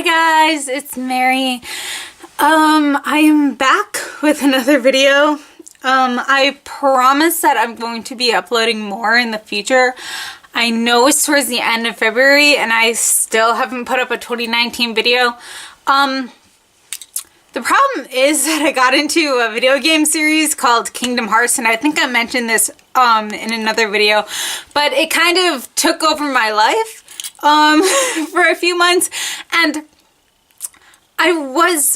Hi guys, it's Mary. I am back with another video. I promise that I'm going to be uploading more in the future. I know it's towards the end of February and I still haven't put up a 2019 video. The problem is that I got into a video game series called Kingdom Hearts, and I think I mentioned this in another video, but it kind of took over my life for a few months, and I don't want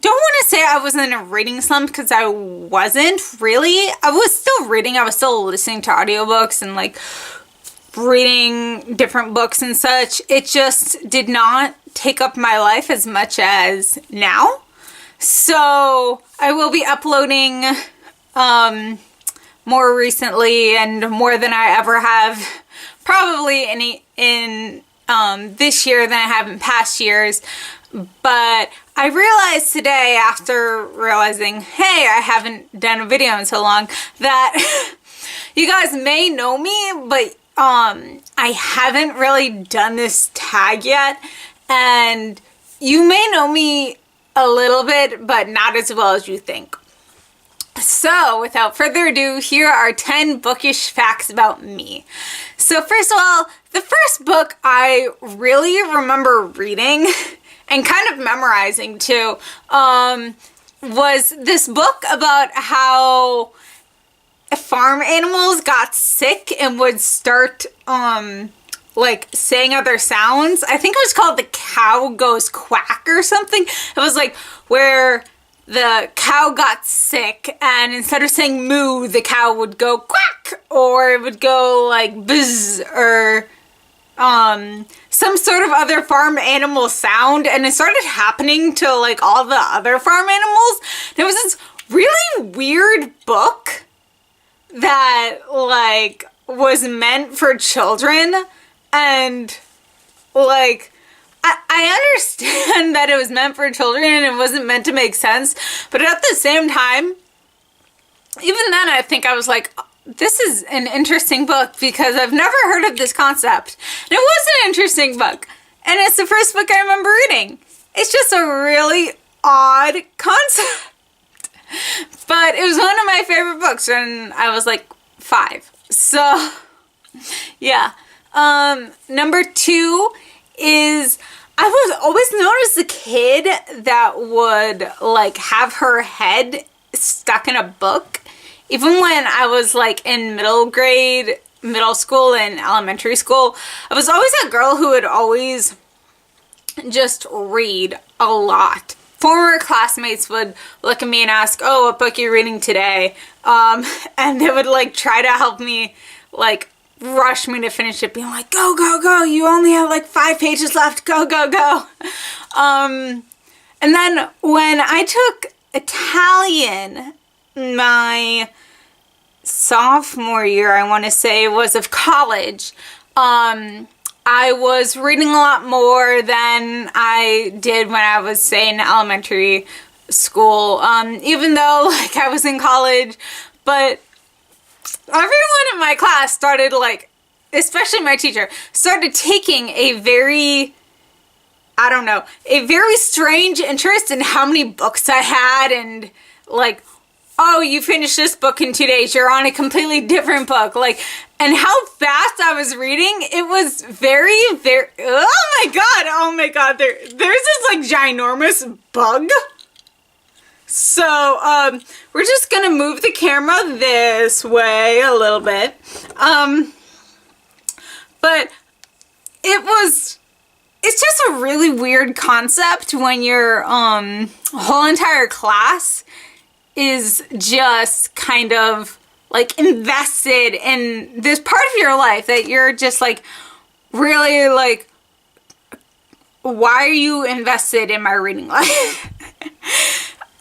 to say I was in a reading slump because I wasn't really. I was still reading. I was still listening to audiobooks and like reading different books and such. It just did not take up my life as much as now. So I will be uploading more recently and more than I ever have probably in this year than I have in past years. But I realized today, after realizing, hey, I haven't done a video in so long, that you guys may know me, but I haven't really done this tag yet, and you may know me a little bit, but not as well as you think. So, without further ado, here are 10 bookish facts about me. So, first of all, the first book I really remember reading and kind of memorizing too was this book about how farm animals got sick and would start like saying other sounds. I think it was called The Cow Goes Quack or something. It was like where the cow got sick and instead of saying moo, the cow would go quack, or it would go like buzz, or some sort of other farm animal sound, and it started happening to like all the other farm animals. There was this really weird book that like was meant for children, and like I understand that it was meant for children and it wasn't meant to make sense, but at the same time, even then I think I was like, this is an interesting book because I've never heard of this concept. And it was an interesting book, and it's the first book I remember reading. It's just a really odd concept, but it was one of my favorite books when I was like 5. So yeah. Number 2 is I was always known as the kid that would like have her head stuck in a book. Even when I was like in middle school and elementary school, I was always that girl who would always just read a lot. Former classmates would look at me and ask, oh, what book are you reading today? And they would like try to help me, like rush me to finish it, being like, go, go, go, you only have like 5 pages left, go, go, go. And then when I took Italian, my sophomore year, I want to say, was of college, I was reading a lot more than I did when I was, say, in elementary school, even though like I was in college. But everyone in my class started like, especially my teacher, started taking a very, I don't know, a very strange interest in how many books I had, and like, oh, you finished this book in 2 days, you're on a completely different book, like, and how fast I was reading. It was very, very, oh my god, there's this like ginormous bug. So, we're just gonna move the camera this way a little bit. But it's just a really weird concept when your, whole entire class is just kind of like invested in this part of your life that you're just like really like, why are you invested in my reading life?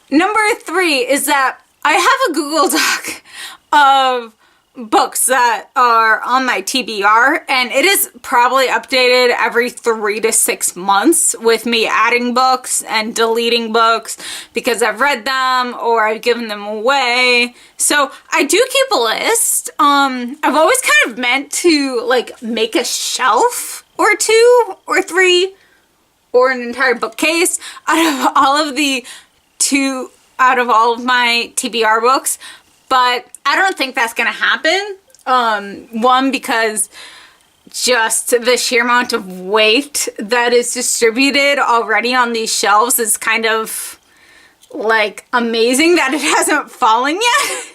Number 3 is that I have a Google Doc of books that are on my TBR, and it is probably updated every 3 to 6 months with me adding books and deleting books because I've read them or I've given them away. So I do keep a list. I've always kind of meant to like make a shelf or 2 or 3 or an entire bookcase out of all of my TBR books, but I don't think that's gonna happen. One, because just the sheer amount of weight that is distributed already on these shelves is kind of like amazing that it hasn't fallen yet.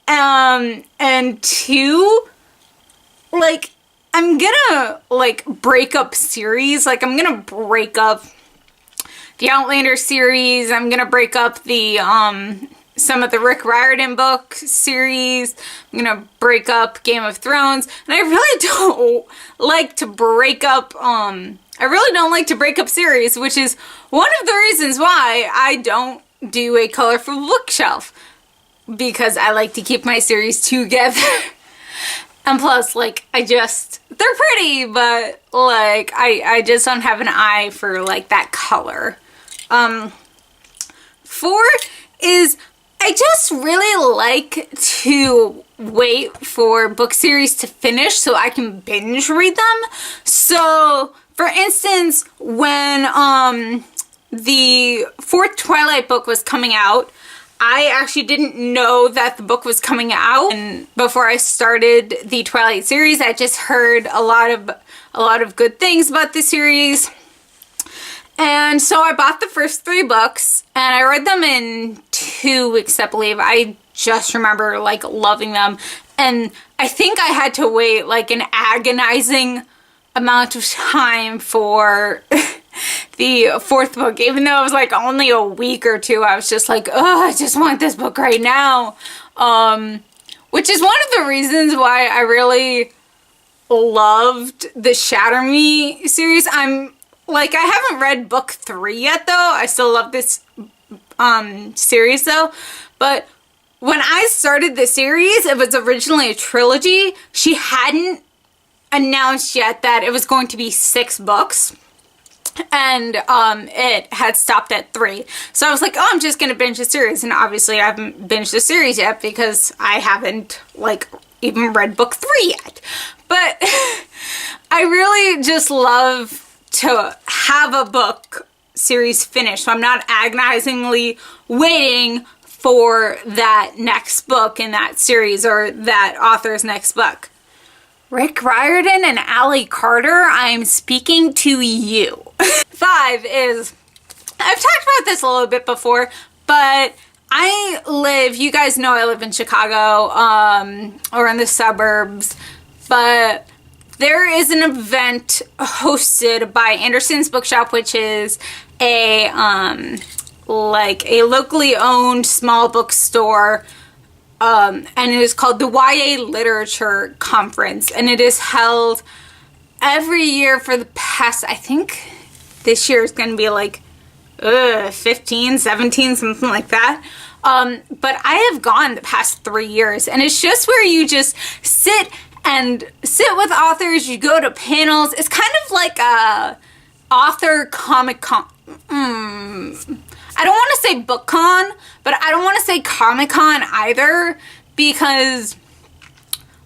And two, like, I'm gonna like break up series. Like, I'm gonna break up the Outlander series. I'm gonna break up the some of the Rick Riordan book series. I'm gonna break up Game of Thrones. And I really don't like to break up series, which is one of the reasons why I don't do a colorful bookshelf, because I like to keep my series together. And plus, like, they're pretty, but like I just don't have an eye for like that color. 4 is, I just really like to wait for book series to finish so I can binge read them. So, for instance, when the 4th Twilight book was coming out, I actually didn't know that the book was coming out, and before I started the Twilight series, I just heard a lot of good things about the series. And so I bought the first 3 books, and I read them in 2 weeks, I believe. I just remember, like, loving them. And I think I had to wait, like, an agonizing amount of time for the 4th book. Even though it was, like, only a week or 2, I was just like, oh, I just want this book right now. Which is one of the reasons why I really loved the Shatter Me series. I haven't read book 3 yet, though. I still love this series, though. But when I started the series, it was originally a trilogy. She hadn't announced yet that it was going to be 6 books. And it had stopped at 3. So I was like, oh, I'm just going to binge the series. And obviously I haven't binged the series yet because I haven't, like, even read book 3 yet. But I really just love to have a book series finished, so I'm not agonizingly waiting for that next book in that series or that author's next book. Rick Riordan and Allie Carter, I'm speaking to you. 5 is, I've talked about this a little bit before, but you guys know I live in Chicago, or in the suburbs, but there is an event hosted by Anderson's Bookshop, which is a locally owned small bookstore, and it is called the YA Literature Conference, and it is held every year for the past, I think this year is going to be like 15, 17, something like that. But I have gone the past 3 years, and it's just where you just sit with authors. You go to panels. It's kind of like a author Comic-Con. I don't want to say BookCon, but I don't want to say Comic-Con either, because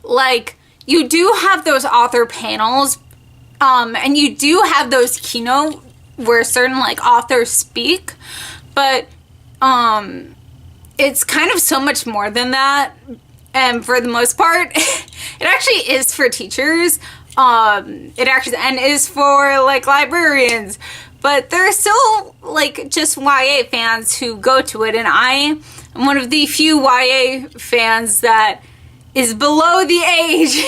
like you do have those author panels, and you do have those keynote where certain like authors speak, but it's kind of so much more than that. And for the most part, it actually is for teachers. It actually and is for like librarians, but there are still like just YA fans who go to it, and I am one of the few YA fans that is below the age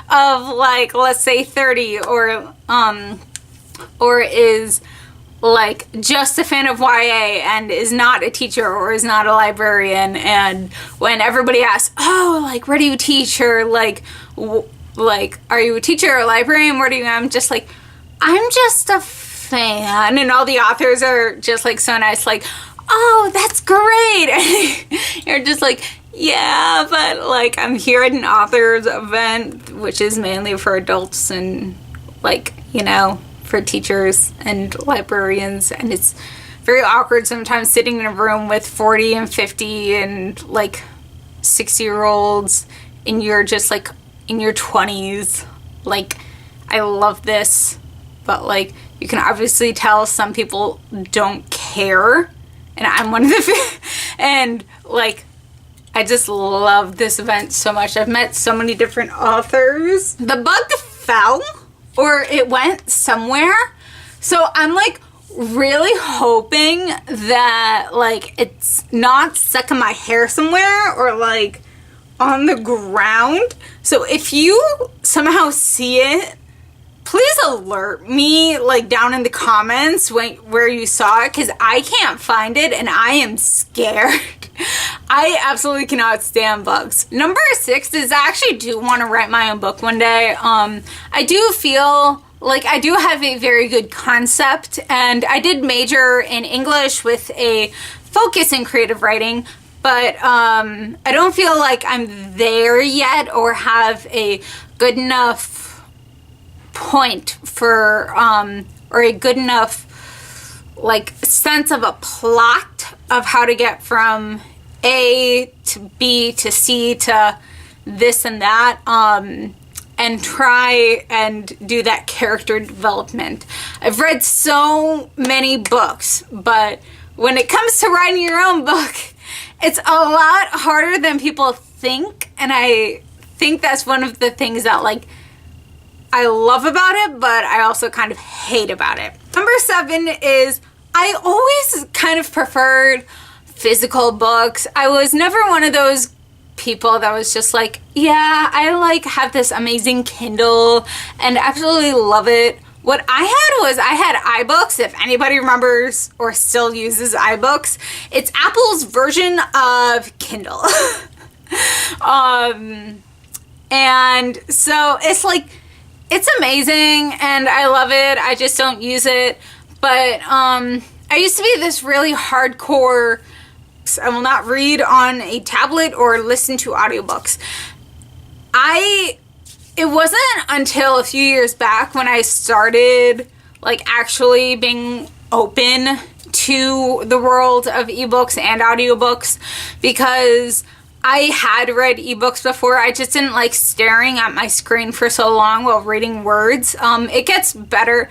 of like, let's say 30, or is like just a fan of YA and is not a teacher or is not a librarian. And when everybody asks, oh, like, where do you teach, or like are you a teacher or a librarian, where do you, I'm just like, I'm just a fan. And all the authors are just like so nice, like, oh, that's great. And you're just like, yeah, but like I'm here at an author's event, which is mainly for adults and like, you know, for teachers and librarians, and it's very awkward sometimes sitting in a room with 40 and 50 and like 60-year-olds, and you're just like in your 20s. Like, I love this, but like you can obviously tell some people don't care, and I'm one of the and like I just love this event so much. I've met so many different authors. The book fell, or it went somewhere, so I'm like really hoping that like it's not stuck in my hair somewhere or like on the ground. So if you somehow see it, please alert me like down in the comments where you saw it, because I can't find it and I am scared. I absolutely cannot stand books. Number 6 is I actually do want to write my own book one day. I do feel like I do have a very good concept, and I did major in English with a focus in creative writing, but I don't feel like I'm there yet or have a good enough point for or a good enough like sense of a plot of how to get from A to B to C to this and that, and try and do that character development. I've read so many books, but when it comes to writing your own book, it's a lot harder than people think, and I think that's one of the things that like I love about it, but I also kind of hate about it. Number 7 is I always kind of preferred physical books. I was never one of those people that was just like, yeah, I like have this amazing Kindle and absolutely love it. What I had iBooks. If anybody remembers or still uses iBooks, it's Apple's version of Kindle. And so it's like, it's amazing and I love it. I just don't use it. But I used to be this really hardcore, I will not read on a tablet or listen to audiobooks. It wasn't until a few years back when I started like actually being open to the world of ebooks and audiobooks, because I had read ebooks before. I just didn't like staring at my screen for so long while reading words. It gets better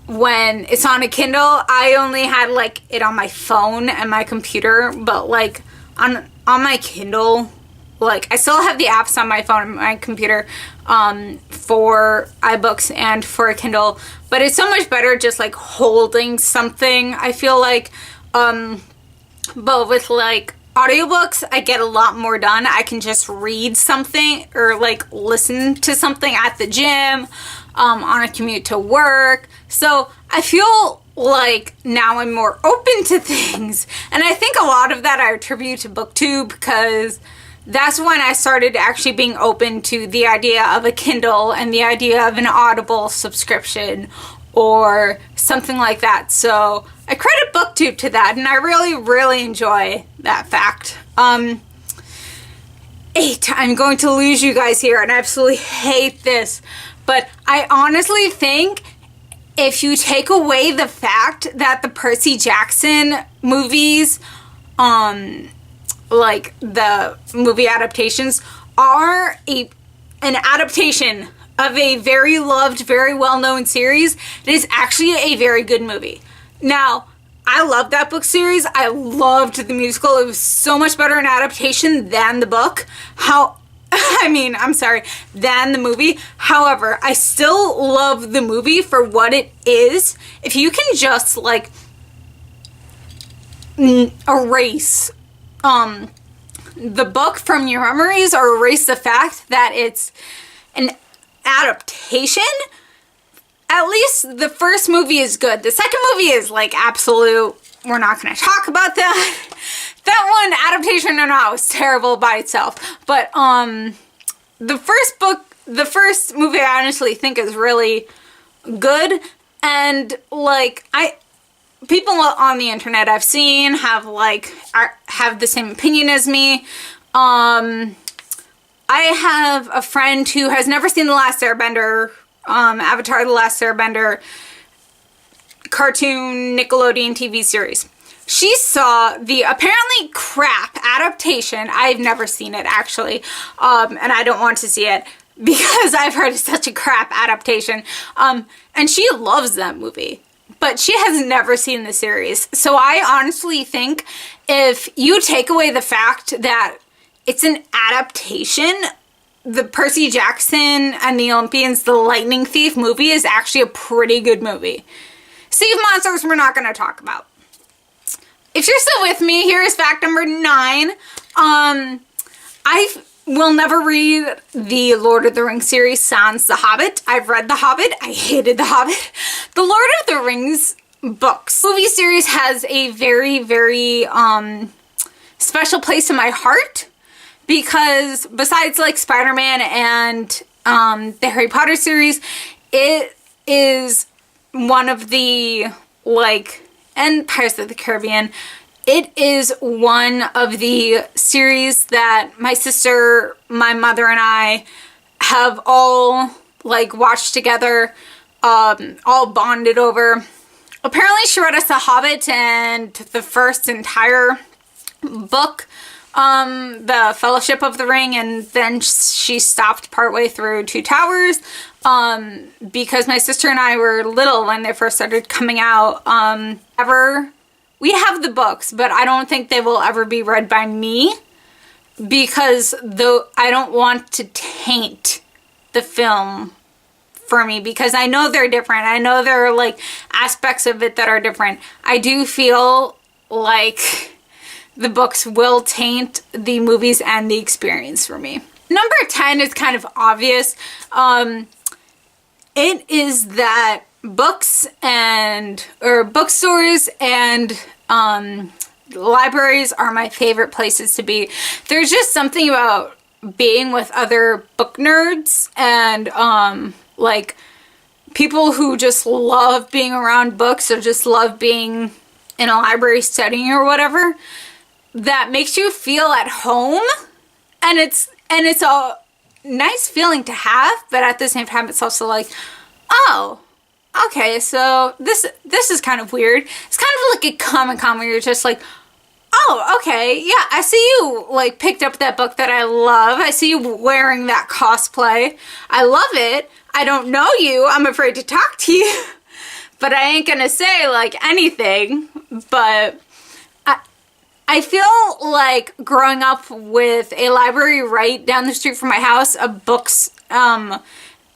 when it's on a Kindle. I only had like it on my phone and my computer, but like on my Kindle, like I still have the apps on my phone and my computer for iBooks and for a Kindle, but it's so much better just like holding something. I feel like but with like audiobooks, I get a lot more done. I can just read something or like listen to something at the gym, on a commute to work. So I feel like now I'm more open to things, and I think a lot of that I attribute to BookTube, because that's when I started actually being open to the idea of a Kindle and the idea of an Audible subscription or something like that. So I credit BookTube to that, and I really, really enjoy that fact. 8, I'm going to lose you guys here, and I absolutely hate this, but I honestly think if you take away the fact that the Percy Jackson movies, like the movie adaptations, are an adaptation of a very loved, very well-known series, it is actually a very good movie. Now, I love that book series. I loved the musical. It was so much better an adaptation than the book. Than the movie. However, I still love the movie for what it is. If you can just like erase the book from your memories, or erase the fact that it's an adaptation, at least the first movie is good. The second movie is like absolute, we're not going to talk about that. That one, adaptation or not, was terrible by itself. But the first movie I honestly think is really good. And like people on the internet I've seen have the same opinion as me. I have a friend who has never seen The Last Airbender, Avatar: The Last Airbender cartoon Nickelodeon TV series. She saw the apparently crap adaptation. I've never seen it actually, and I don't want to see it. because I've heard it's such a crap adaptation. And she loves that movie, but she has never seen the series. So I honestly think if you take away the fact that it's an adaptation, the Percy Jackson and the Olympians, the Lightning Thief movie is actually a pretty good movie. Sea of Monsters we're not going to talk about. If you're still with me, here is fact number 9. I will never read the Lord of the Rings series sans The Hobbit. I've read The Hobbit. I hated The Hobbit. The Lord of the Rings books movie series has a very, very special place in my heart, because besides like Spider-Man and the Harry Potter series, it is one of the, like, and Pirates of the Caribbean, it is one of the series that my sister, my mother, and I have all, like, watched together, all bonded over. Apparently she read us The Hobbit and the first entire book, the Fellowship of the Ring, and then she stopped partway through Two Towers, because my sister and I were little when they first started coming out. We have the books, but I don't think they will ever be read by me, because I don't want to taint the film for me, because I know they're different. I know there are like aspects of it that are different. I do feel like the books will taint the movies and the experience for me. Number 10 is kind of obvious. It is that books or bookstores and libraries are my favorite places to be. There's just something about being with other book nerds and like people who just love being around books or just love being in a library studying or whatever, that makes you feel at home, and it's a nice feeling to have, but at the same time it's also like, oh, okay, so this is kind of weird. It's kind of like a Comic-Con where you're just like, oh, okay, yeah, I see you like picked up that book that I love. I see you wearing that cosplay. I love it. I don't know you. I'm afraid to talk to you, but I ain't gonna say like anything. But I feel like growing up with a library right down the street from my house, a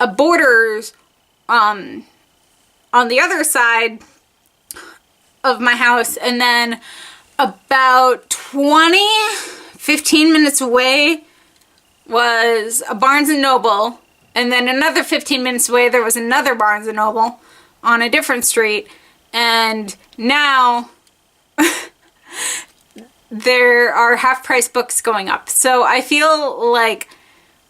Borders on the other side of my house, and then about 15 minutes away was a Barnes & Noble, and then another 15 minutes away there was another Barnes & Noble on a different street, and now there are half-price books going up. So I feel like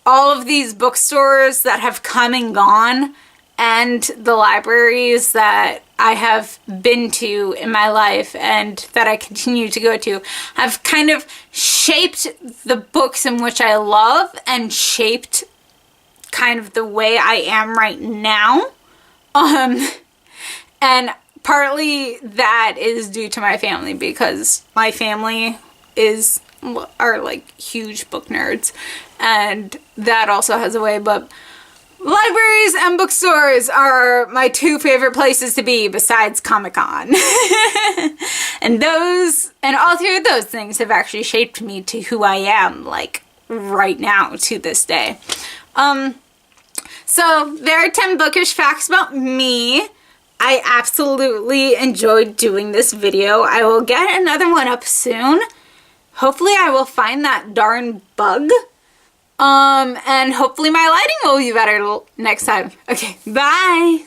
all of these bookstores that have come and gone, and the libraries that I have been to in my life and that I continue to go to, have kind of shaped the books in which I love and shaped kind of the way I am right now. And partly that is due to my family, because my family are like huge book nerds, and that also has a way, but libraries and bookstores are my two favorite places to be besides Comic-Con. and all three of those things have actually shaped me to who I am, like, right now to this day. So there are 10 bookish facts about me. I absolutely enjoyed doing this video. I will get another one up soon. Hopefully I will find that darn bug. And hopefully my lighting will be better next time. Okay, bye!